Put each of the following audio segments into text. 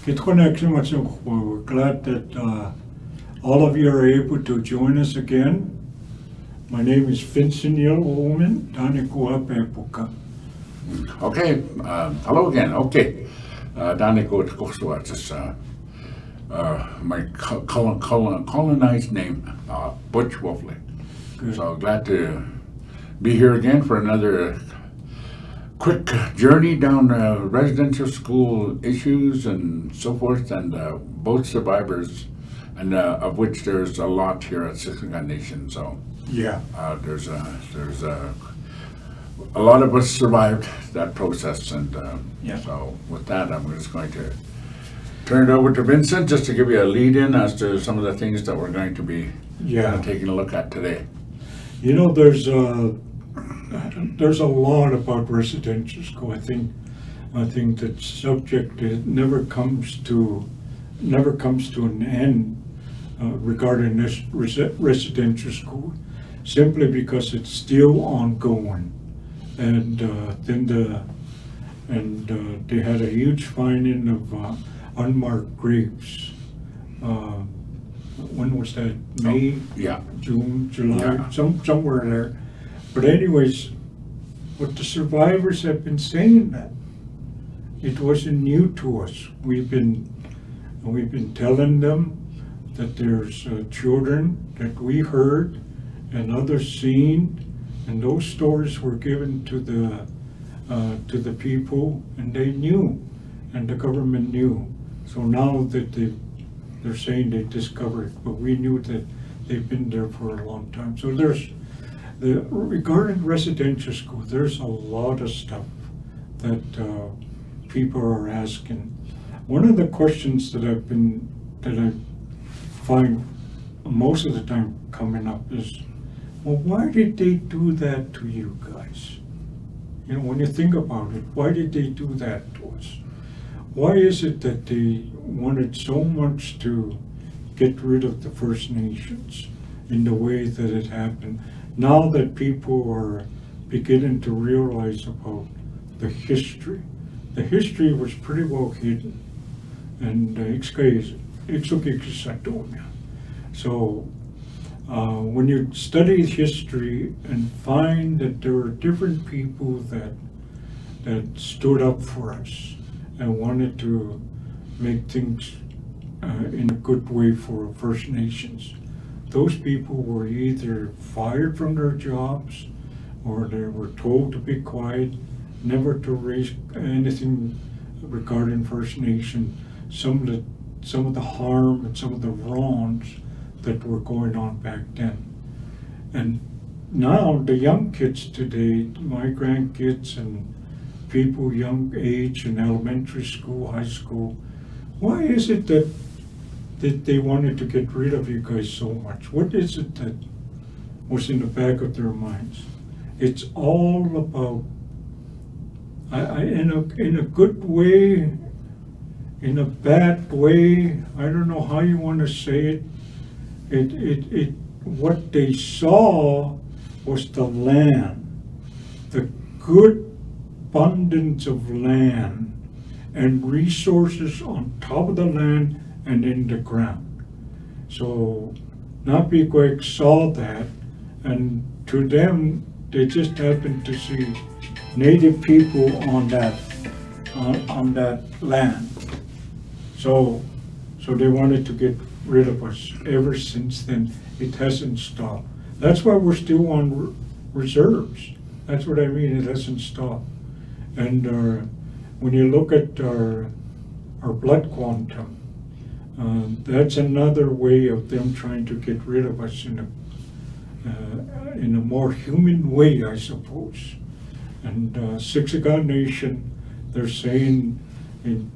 Get connection with you. We're glad that all of you are able to join us again. My name is Vincent Omen, Daniko Apepuka. Okay, hello again. Okay, Daniko Kosuats, my colonized name, Butch Wolfley. Good. So glad to be here again for another quick journey down residential school issues and so forth, and both survivors, and of which there's a lot here at Siksika Nation. So Yeah. there's a lot of us survived that process, and Yeah. so with that, I'm just going to turn it over to Vincent just to give you a lead-in as to some of the things that we're going to be taking a look at today. You know, there's a lot about residential school. I think that subject never comes to an end regarding this residential school, simply because it's still ongoing. And they had a huge finding of unmarked graves. When was that? May, Yeah. June, July, Yeah. somewhere there. But anyways, what the survivors have been saying, that it wasn't new to us. We've been telling them that there's children that we heard and others seen, and those stories were given to the people, and they knew, and the government knew. So now that they're saying they discovered it, but we knew that they've been there for a long time. So regarding residential school, there's a lot of stuff that people are asking. One of the questions that I find most of the time coming up is, well, why did they do that to you guys? You know, when you think about it, why did they do that to us? Why is it that they wanted so much to get rid of the First Nations in the way that it happened? Now that people are beginning to realize about the history was pretty well hidden, and so when you study history and find that there were different people that stood up for us and wanted to make things in a good way for First Nations, those people were either fired from their jobs, or they were told to be quiet, never to raise anything regarding First Nation, some of the harm and some of the wrongs that were going on back then. And now the young kids today, my grandkids and people young age in elementary school, high school, why is it that they wanted to get rid of you guys so much? What is it that was in the back of their minds? It's all about, in a good way, in a bad way, I don't know how you want to say it. What they saw was the land, the good abundance of land and resources on top of the land and in the ground. So Napiquek saw that, and to them, they just happened to see native people on that land. So they wanted to get rid of us. Ever since then, it hasn't stopped. That's why we're still on reserves. That's what I mean, it hasn't stopped. And when you look at our blood quantum, that's another way of them trying to get rid of us in a more human way, I suppose. And Siksika Nation, they're saying in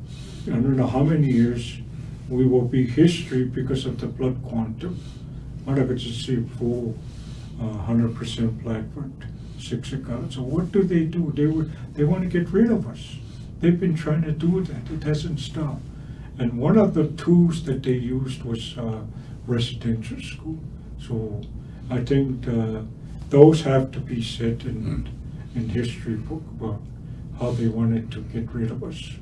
I don't know how many years we will be history because of the blood quantum. What I could just see full 100% Blackfoot, Siksika. So what do? They want to get rid of us. They've been trying to do that. It hasn't stopped. And one of the tools that they used was residential school. So I think those have to be said in history book about how they wanted to get rid of us.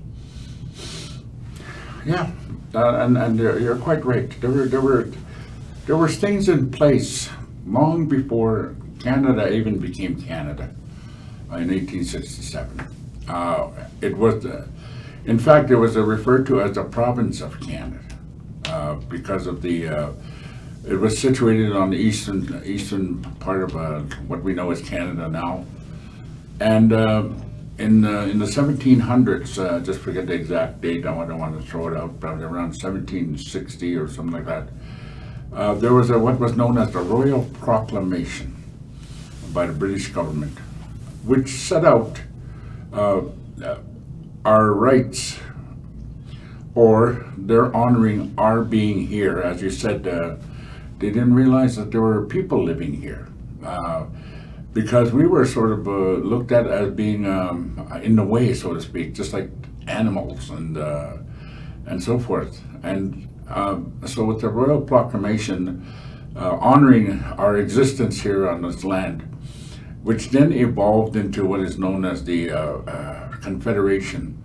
Yeah, and you're quite right. There were things in place long before Canada even became Canada in 1867. It was, in fact, it was referred to as the province of Canada because of the. It was situated on the eastern part of what we know as Canada now, and in the 1700s, just forget the exact date. I don't want to throw it out, but around 1760 or something like that. There was what was known as the Royal Proclamation by the British government, which set out our rights, or they're honoring our being here. As you said, they didn't realize that there were people living here. Because we were sort of looked at as being in the way, so to speak, just like animals and so forth. And so with the Royal Proclamation honoring our existence here on this land, which then evolved into what is known as the Confederation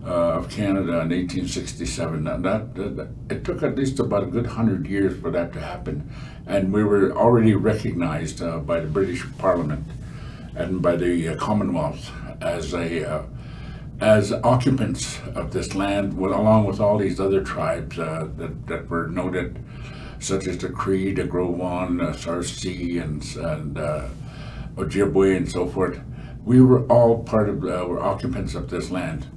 of Canada in 1867. And that it took at least about a good 100 years for that to happen. And we were already recognized by the British Parliament and by the Commonwealth as as occupants of this land, along with all these other tribes that were noted, such as the Cree, the Gros-Ventre, Sarcee, and Ojibwe, and so forth. We were all were occupants of this land.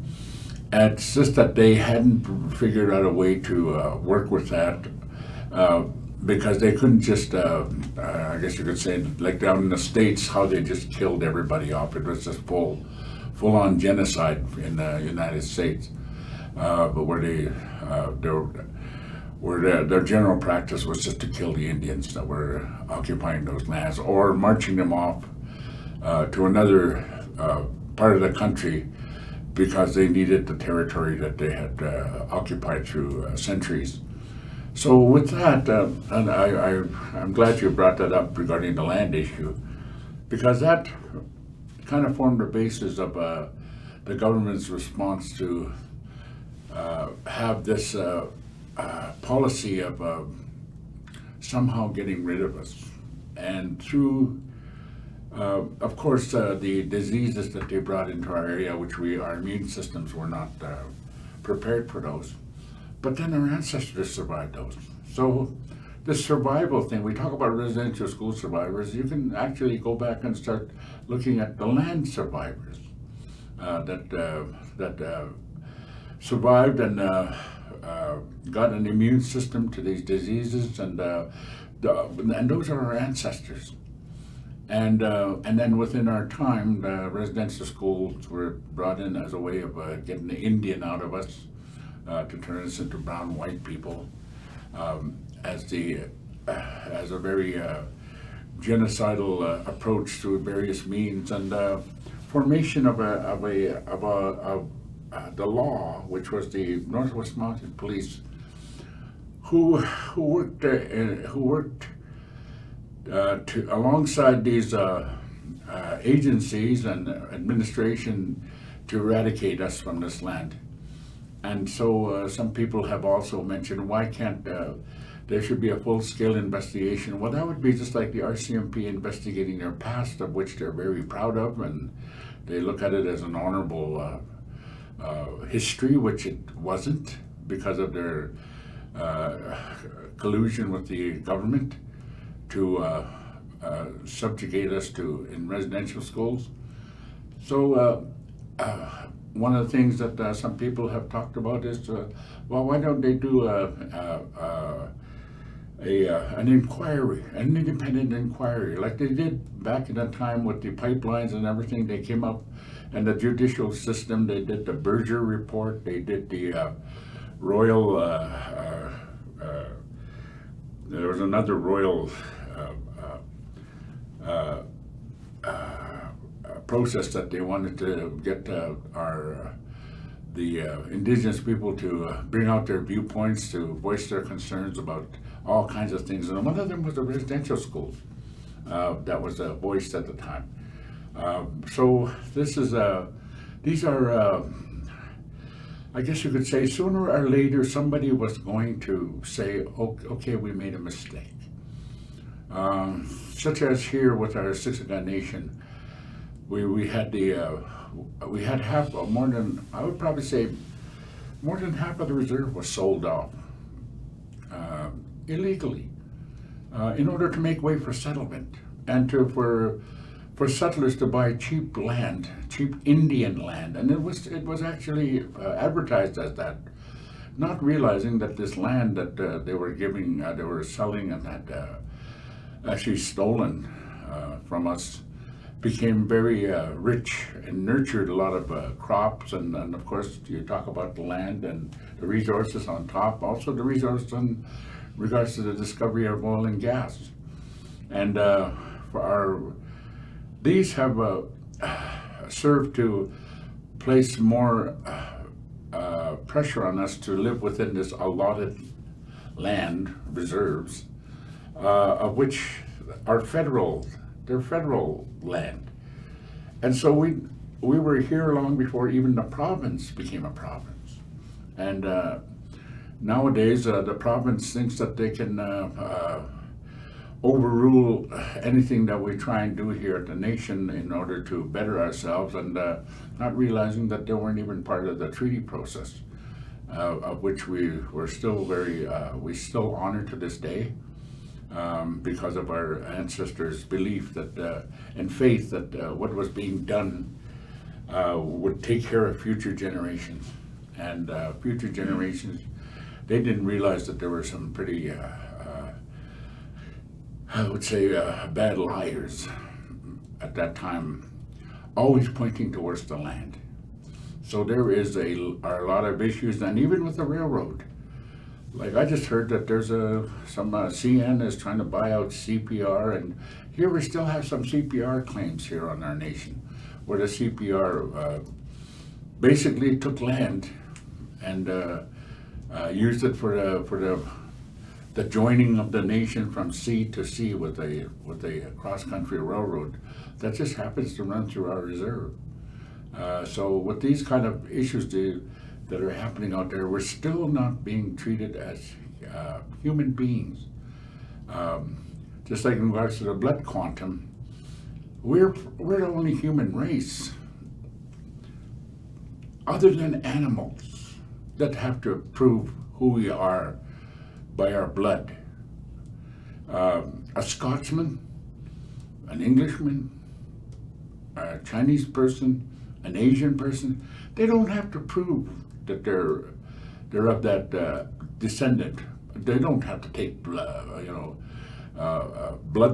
And it's just that they hadn't figured out a way to work with that. Because they couldn't just, I guess you could say, like down in the States, how they just killed everybody off. It was just full-on genocide in the United States. But their general practice was just to kill the Indians that were occupying those lands, or marching them off to another part of the country because they needed the territory that they had occupied through centuries. So with that, and I'm glad you brought that up regarding the land issue, because that kind of formed the basis of the government's response to have this policy of somehow getting rid of us. And through, of course, the diseases that they brought into our area, which our immune systems were not prepared for those. But then our ancestors survived those. So this survival thing, we talk about residential school survivors, you can actually go back and start looking at the land survivors that survived and got an immune system to these diseases, and those are our ancestors. And then within our time, the residential schools were brought in as a way of getting the Indian out of us, to turn us into brown white people, as a very genocidal approach through various means, and formation of the law, which was the Northwest Mounted Police, who worked alongside these agencies and administration to eradicate us from this land. And so some people have also mentioned, why can't there should be a full-scale investigation? Well, that would be just like the RCMP investigating their past, of which they're very proud of, and they look at it as an honorable history, which it wasn't, because of their collusion with the government to subjugate us in residential schools. So one of the things that some people have talked about is, well, why don't they do an inquiry, an independent inquiry, like they did back in that time with the pipelines and everything? They came up, and the judicial system, they did the Berger report, they did the royal, there was another royal process that they wanted to get the indigenous people to bring out their viewpoints, to voice their concerns about all kinds of things. And one of them was the residential schools that was voiced at the time. So this is these are I guess you could say sooner or later somebody was going to say, okay, we made a mistake. Such as here with our Siksika Nation, we had half, more than, I would probably say, more than half of the reserve was sold off illegally in order to make way for settlement and for settlers to buy cheap land, cheap Indian land, and it was actually advertised as that, not realizing that this land that they were selling and had actually stolen from us became very rich and nurtured a lot of crops, and of course you talk about the land and the resources on top, also the resources in regards to the discovery of oil and gas. And these have served to place more pressure on us to live within this allotted land reserves, of which are they're federal land. And so we were here long before even the province became a province. And nowadays the province thinks that they can overrule anything that we try and do here at the nation in order to better ourselves, and not realizing that they weren't even part of the treaty process, of which we still honor to this day. Because of our ancestors' belief that and faith that what was being done would take care of future generations. And future generations, they didn't realize that there were some pretty, I would say, bad liars at that time, always pointing towards the land. So there is a lot of issues, and even with the railroad. Like I just heard that there's some CN is trying to buy out CPR, and here we still have some CPR claims here on our nation, where the CPR basically took land and used it for the joining of the nation from sea to sea with a cross-country railroad that just happens to run through our reserve. So with these kind of issues that are happening out there, we're still not being treated as human beings. Just like in regards to the blood quantum, we're the only human race, other than animals, that have to prove who we are by our blood. A Scotsman, an Englishman, a Chinese person, an Asian person, they don't have to prove that they're of that descendant. They don't have to take blood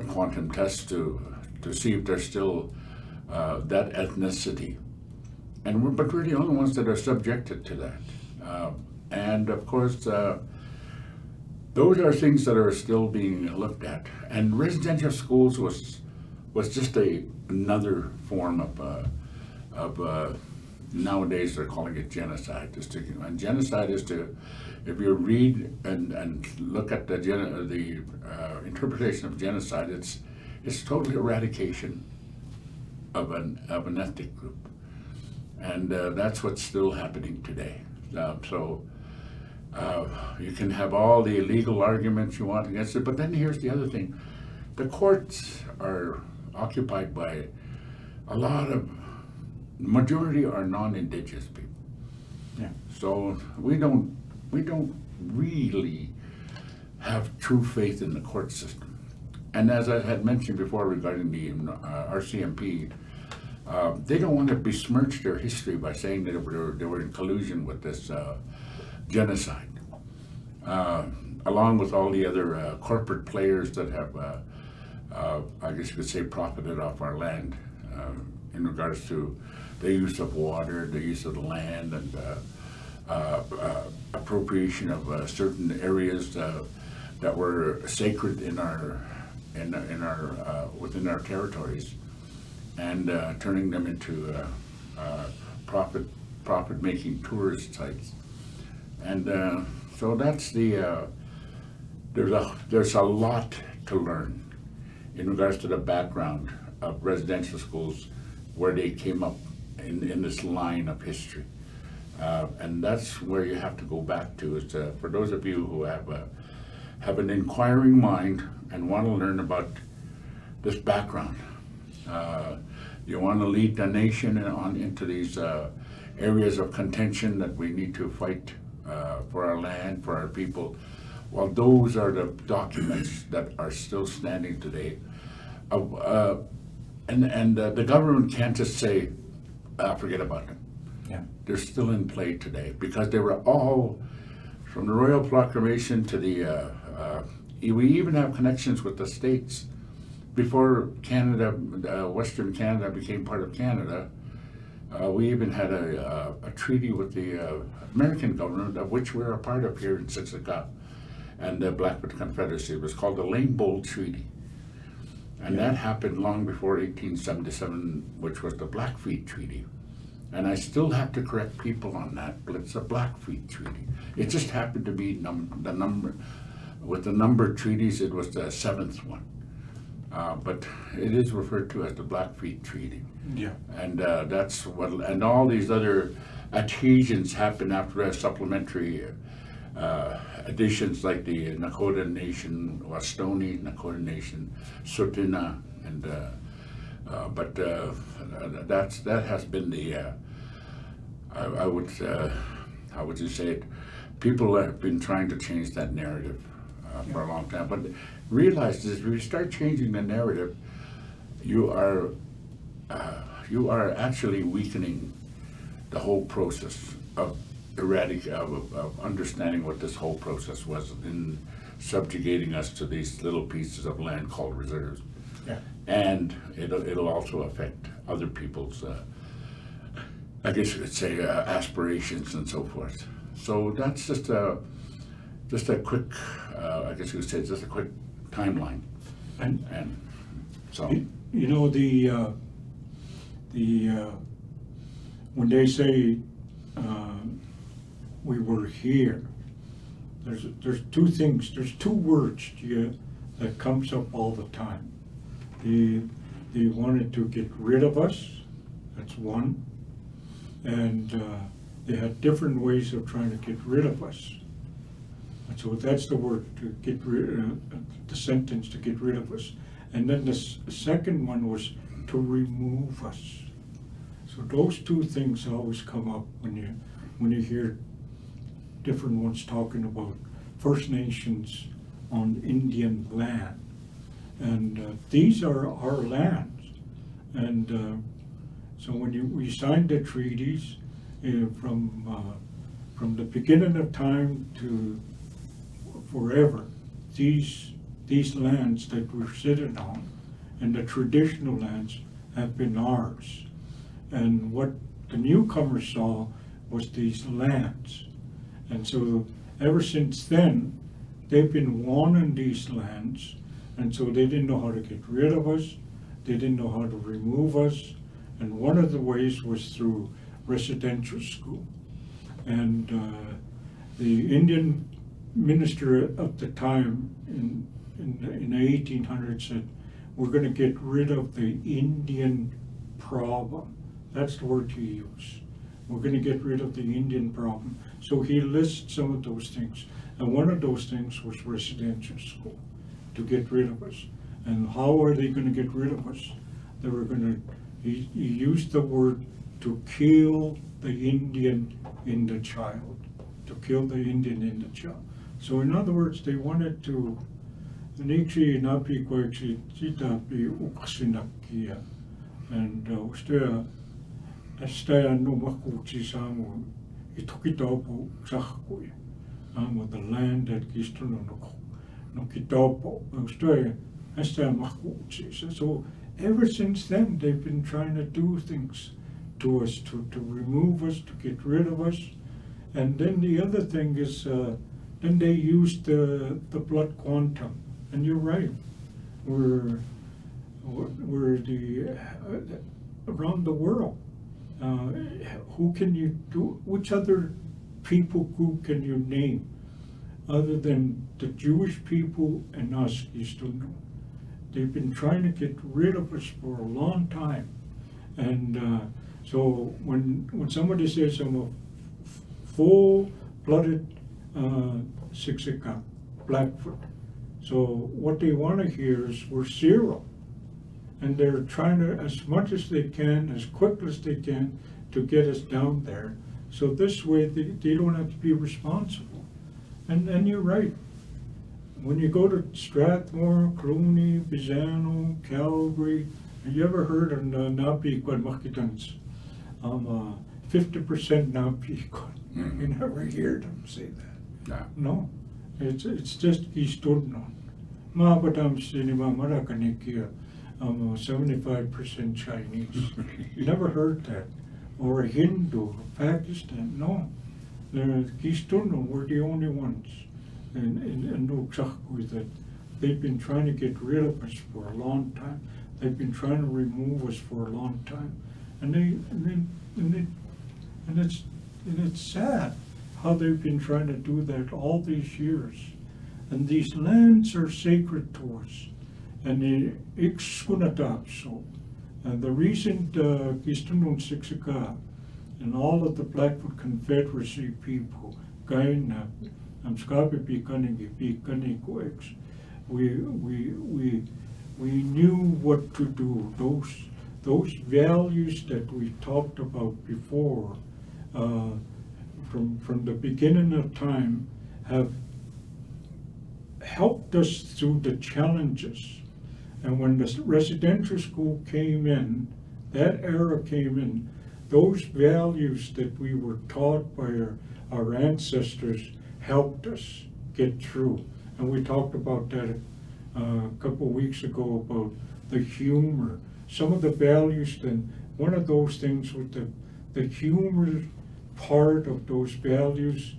quantum tests to see if they're still that ethnicity. But we're the only ones that are subjected to that. And of course, those are things that are still being looked at. And residential schools was just another form of nowadays they're calling it genocide. And genocide is if you read and look at the interpretation of genocide, it's total eradication of an ethnic group, and that's what's still happening today. So you can have all the legal arguments you want against it, but then here's the other thing: the courts are occupied by a lot of. Majority are non-indigenous people. Yeah. So we don't really have true faith in the court system. And as I had mentioned before regarding the RCMP, they don't want to besmirch their history by saying that they were in collusion with this genocide, along with all the other corporate players that have, I guess you could say, profited off our land in regards to the use of water, the use of the land, and appropriation of certain areas that were sacred in our within our territories, and turning them into profit-making tourist sites. And so that's there's a lot to learn in regards to the background of residential schools, where they came up in this line of history. And that's where you have to go back to, is for those of you who have an inquiring mind and want to learn about this background. You want to lead the nation on into these areas of contention that we need to fight for our land, for our people. Well, those are the documents that are still standing today. And the government can't just say, forget about them. Yeah. They're still in play today because they were all, from the Royal Proclamation to the, we even have connections with the states. Before Canada, Western Canada became part of Canada, we even had a treaty with the American government, of which we're a part of here in Siksika, and the Blackfoot Confederacy. It was called the Lame Bull Treaty. And that happened long before 1877, which was the Blackfeet Treaty. And I still have to correct people on that, but it's a Blackfeet Treaty. It just happened to be the number, with the number of treaties, it was the seventh one. But it is referred to as the Blackfeet Treaty. Yeah. And that's what, and all these other adhesions happened after a supplementary additions like the Nakota Nation, Wastoni Nakota Nation, Sutina, and but that has been the I would how would you say it? People have been trying to change that narrative for a long time, but realize this: if you start changing the narrative, you are actually weakening the whole process of of understanding what this whole process was in subjugating us to these little pieces of land called reserves. Yeah. And it'll also affect other people's, I guess you could say, aspirations and so forth. So that's just a quick, I guess you could say, just a quick timeline. And so. You know, when they say we were here, there's two things, there's two words that comes up all the time. They wanted to get rid of us, that's one, and they had different ways of trying to get rid of us. And so that's the word, to get rid, the sentence, to get rid of us. And then the second one was to remove us. So those two things always come up when you hear different ones talking about First Nations on Indian land. And these are our lands. And so when we signed the treaties from the beginning of time to forever, these lands that we're sitting on and the traditional lands have been ours. And what the newcomers saw was these lands. And so ever since then, they've been wanting these lands, and so they didn't know how to get rid of us, they didn't know how to remove us, and one of the ways was through residential school. And the Indian minister of the time in the 1800s said, we're going to get rid of the Indian problem. That's the word he used. We're going to get rid of the Indian problem. So he lists some of those things. And one of those things was residential school, to get rid of us. And how are they going to get rid of us? They were going to, he used the word to kill the Indian in the child. To kill the Indian in the child. So in other words, they wanted to, and no makuti samu itukitopo sakui amo the land that gistono no kitopo makuti. So ever since then they've been trying to do things to us to remove us, to get rid of us. And then the other thing is then they used the blood quantum, and you're right, we're the around the world. Who can you do? Which other people group can you name other than the Jewish people and us? You still know. They've been trying to get rid of us for a long time, and so when somebody says I'm a full-blooded Siksika, Blackfoot. So what they want to hear is we're zero. And they're trying to, as much as they can, as quick as they can, to get us down there. So this way they don't have to be responsible. And you're right. When you go to Strathmore, Clooney, Pisano, Calgary, have you ever heard of Napi Makitans? 50% Napi. Mhm. You never hear them say that. Yeah. No, it's just Kisturno. Mabatam Cinema Marakanikia, 75% Chinese. You never heard that. Or a Hindu, Pakistan. No, the Kisturno were the only ones in Nuksakui that they've been trying to get rid of us for a long time. They've been trying to remove us for a long time, and it's sad how they've been trying to do that all these years. And these lands are sacred to us, and the Ixkunatapso, and the recent Kistunun Siksika, and all of the Blackfoot Confederacy people, Gaina, Amskapi Pikanigi, Pikanikoex, we knew what to do. Those values that we talked about before, from the beginning of time, have helped us through the challenges. And when the residential school came in, that era came in, those values that we were taught by our ancestors helped us get through. And we talked about that a couple of weeks ago, about the humor. Some of the values, then one of those things with the humor part of those values,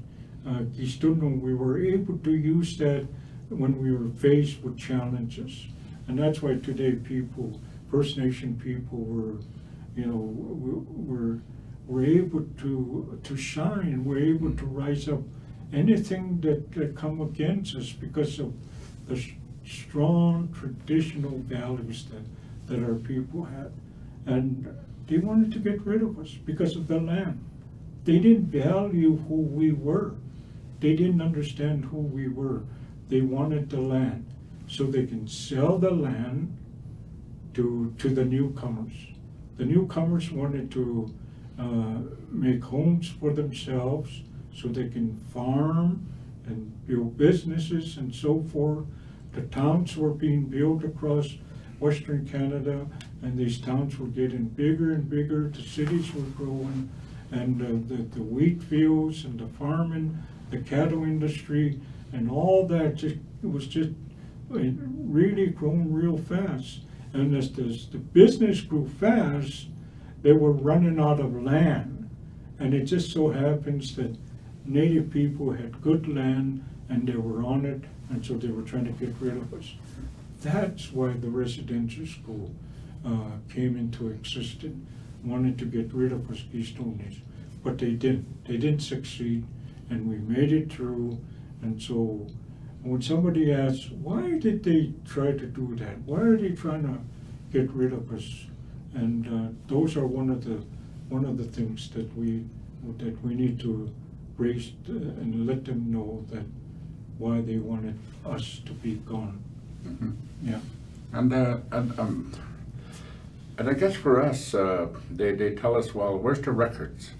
we were able to use that when we were faced with challenges. And that's why today people, First Nation people, were able to shine, were able to rise up anything that come against us because of the strong traditional values that our people had. And they wanted to get rid of us because of the land. They didn't value who we were. They didn't understand who we were. They wanted the land so they can sell the land to the newcomers. The newcomers wanted to make homes for themselves so they can farm and build businesses and so forth. The towns were being built across Western Canada, and these towns were getting bigger and bigger. The cities were growing, and the wheat fields and the farming, the cattle industry, and all that it was just really growing real fast. And as the business grew fast, they were running out of land. And it just so happens that Native people had good land and they were on it, and so they were trying to get rid of us. That's why the residential school came into existence, wanted to get rid of us Keystonians. But they didn't. They didn't succeed, and we made it through. And so when somebody asks, why did they try to do that? Why are they trying to get rid of us? And those are one of the things that we need to raise and let them know that why they wanted us to be gone. Mm-hmm. Yeah. And I guess for us, they tell us, well, where's the records?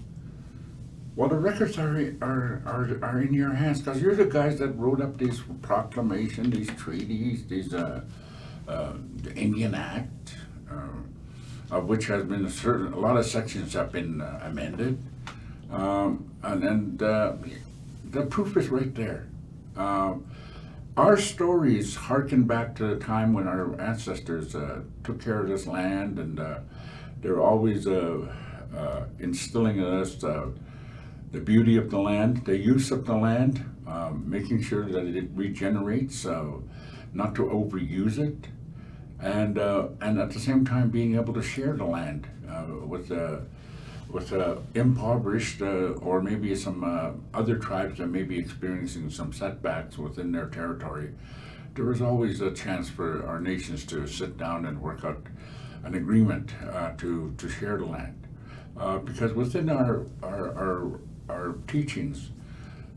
Well, the records are in your hands, because you're the guys that wrote up these proclamations, these treaties, the Indian Act, of which has been a lot of sections have been amended, and the proof is right there. Our stories harken back to the time when our ancestors took care of this land, and they're always instilling in us the beauty of the land, the use of the land, making sure that it regenerates, not to overuse it, and at the same time being able to share the land with impoverished or maybe some other tribes that may be experiencing some setbacks within their territory. There is always a chance for our nations to sit down and work out an agreement to share the land, because within our our teachings,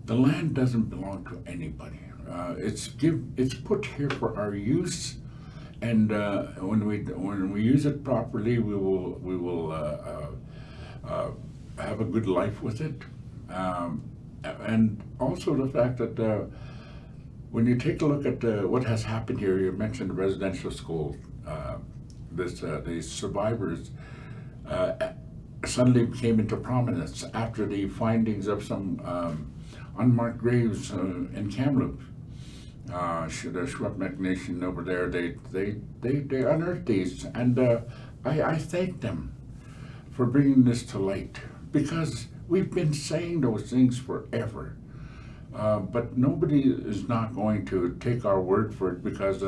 the land doesn't belong to anybody. It's put here for our use, and when we use it properly, we will have a good life with it. And also the fact that when you take a look at what has happened here, you mentioned the residential school. The survivors suddenly came into prominence after the findings of some unmarked graves in Kamloops. The Shuapnaq Nation over there, they unearthed these, and I thank them for bringing this to light, because we've been saying those things forever. But nobody is not going to take our word for it, because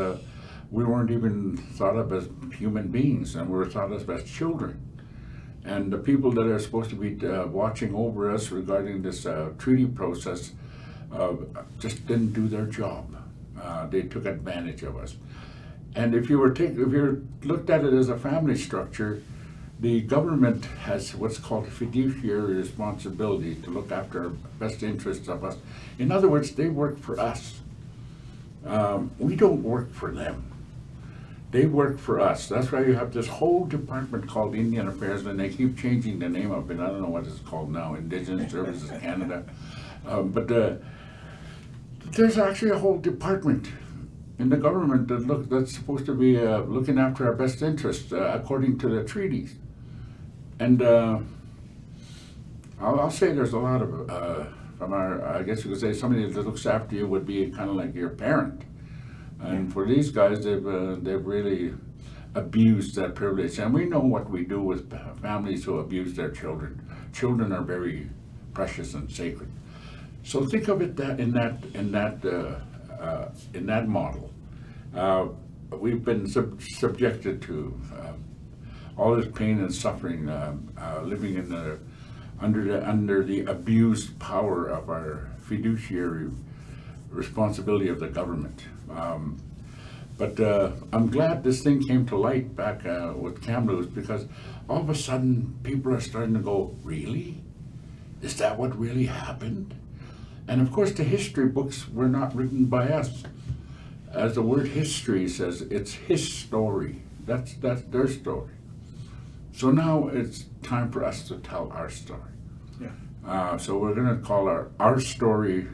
we weren't even thought of as human beings, and we were thought of as children. And the people that are supposed to be watching over us regarding this treaty process just didn't do their job. They took advantage of us. And if you looked at it as a family structure, the government has what's called fiduciary responsibility to look after our best interests of us. In other words, they work for us. We don't work for them. They work for us. That's why you have this whole department called Indian Affairs, and they keep changing the name of it. I don't know what it's called now, Indigenous Services Canada. But there's actually a whole department in the government that's supposed to be looking after our best interests according to the treaties. And I'll say there's a lot of, from I guess you could say somebody that looks after you would be kind of like your parent. And for these guys, they've really abused that privilege. And we know what we do with families who abuse their children. Children are very precious and sacred. So think of it in that model. We've been subjected to all this pain and suffering, living under the abused power of our fiduciary responsibility of the government. But I'm glad this thing came to light back with Kamloops, because all of a sudden people are starting to go, really? Is that what really happened? And of course the history books were not written by us. As the word history says, it's his story. That's their story. So now it's time for us to tell our story. Yeah. So we're going to call our story,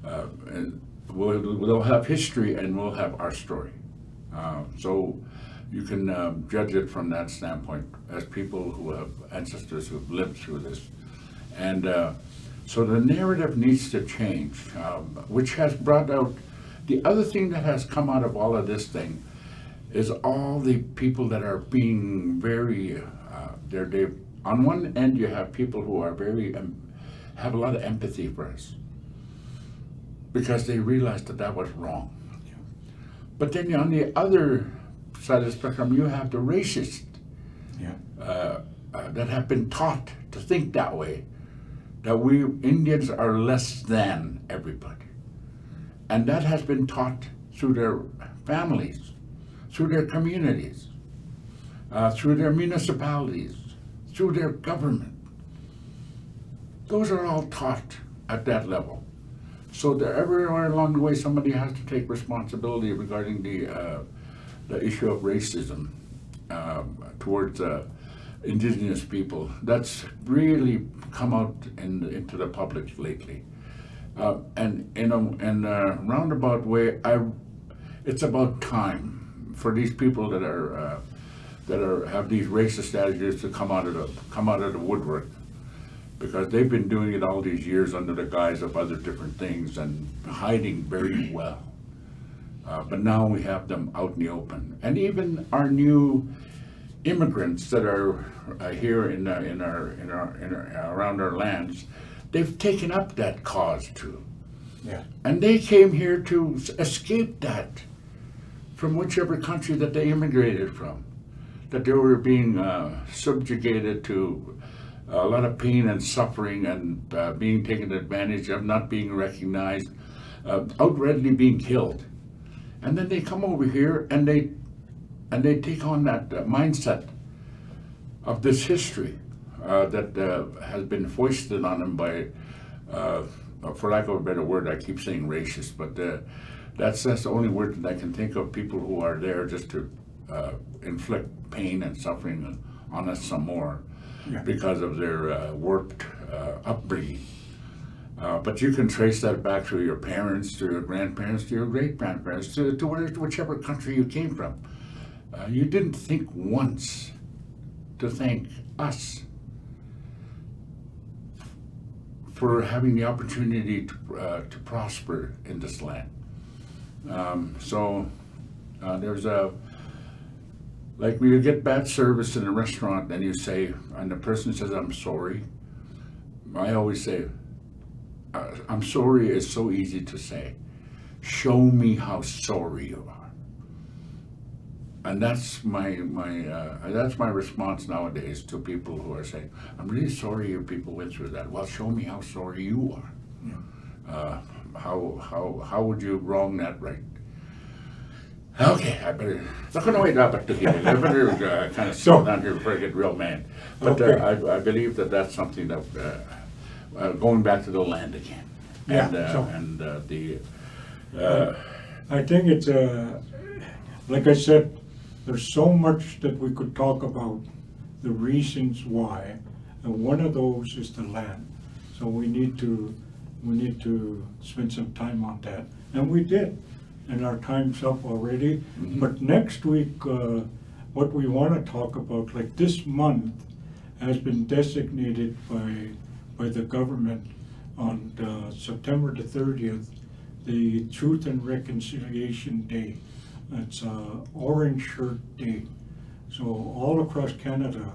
and we'll have history and we'll have our story. So you can judge it from that standpoint as people who have ancestors who've lived through this. And so the narrative needs to change, which has brought out, the other thing that has come out of all of this thing is all the people that are being very, they're on one end you have people who are very, have a lot of empathy for us, because they realized that was wrong. Yeah. But then on the other side of the spectrum, you have the racists, yeah, that have been taught to think that way, that we Indians are less than everybody. And that has been taught through their families, through their communities, through their municipalities, through their government. Those are all taught at that level. So everywhere along the way, somebody has to take responsibility regarding the issue of racism towards indigenous people. That's really come out into the public lately. And in a roundabout way, it's about time for these people that have these racist attitudes to come out of the woodwork, because they've been doing it all these years under the guise of other different things and hiding very well. But now we have them out in the open, and even our new immigrants that are here around our lands, they've taken up that cause too. Yeah. And they came here to escape that from whichever country that they immigrated from, that they were being subjugated to a lot of pain and suffering, and being taken advantage of, not being recognized, outrightly being killed. And then they come over here and they take on that mindset of this history, that has been foisted on them by, for lack of a better word, I keep saying racist, but that's the only word that I can think of, people who are there just to inflict pain and suffering on us some more because of their warped upbringing. But you can trace that back to your parents, to your grandparents, to your great-grandparents, to whichever country you came from. You didn't think once to thank us for having the opportunity to prosper in this land. So there's like when you get bad service in a restaurant and you say, and the person says, I'm sorry, I always say, I'm sorry is so easy to say. Show me how sorry you are. And that's my response nowadays to people who are saying, I'm really sorry you people went through that. Well, show me how sorry you are. How would you wrong that right? Okay, I better I better kind of slow down here before I get real mad. But I believe that that's something that going back to the land again. I think it's like I said, there's so much that we could talk about, the reasons why, and one of those is the land. So we need to spend some time on that, and we did, and our time's up already. Mm-hmm. But next week, what we want to talk about, like this month, has been designated by the government on September the 30th, the Truth and Reconciliation Day. It's Orange Shirt Day. So all across Canada,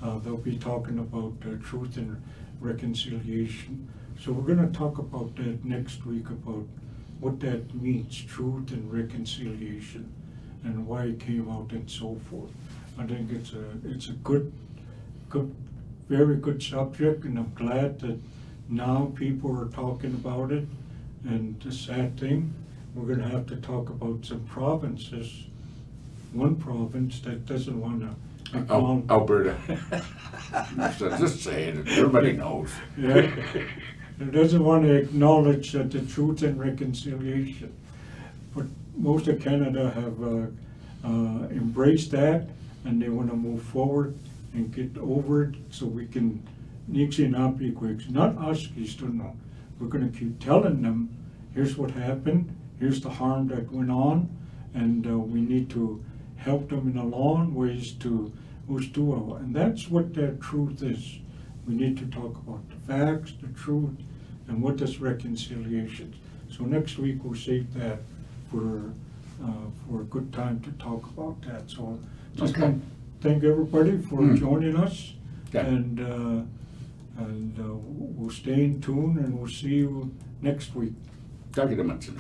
they'll be talking about truth and reconciliation. So we're going to talk about that next week, about what that means, truth and reconciliation, and why it came out and so forth. I think it's a good, very good subject, and I'm glad that now people are talking about it. And the sad thing, we're going to have to talk about some provinces. One province that doesn't want to acknowledge. Alberta. Just say it, everybody knows. Yeah, it doesn't want to acknowledge that the truth and reconciliation. But most of Canada have embraced that, and they want to move forward and get over it, so we can not us, we're going to keep telling them, here's what happened, here's the harm that went on, and we need to help them in a long ways to do it. And that's what that truth is. We need to talk about the facts, the truth, and what is reconciliation. So next week we'll save that for a good time to talk about that. So just want to thank everybody for joining us, and we'll stay in tune, and we'll see you next week. Tack så mycket.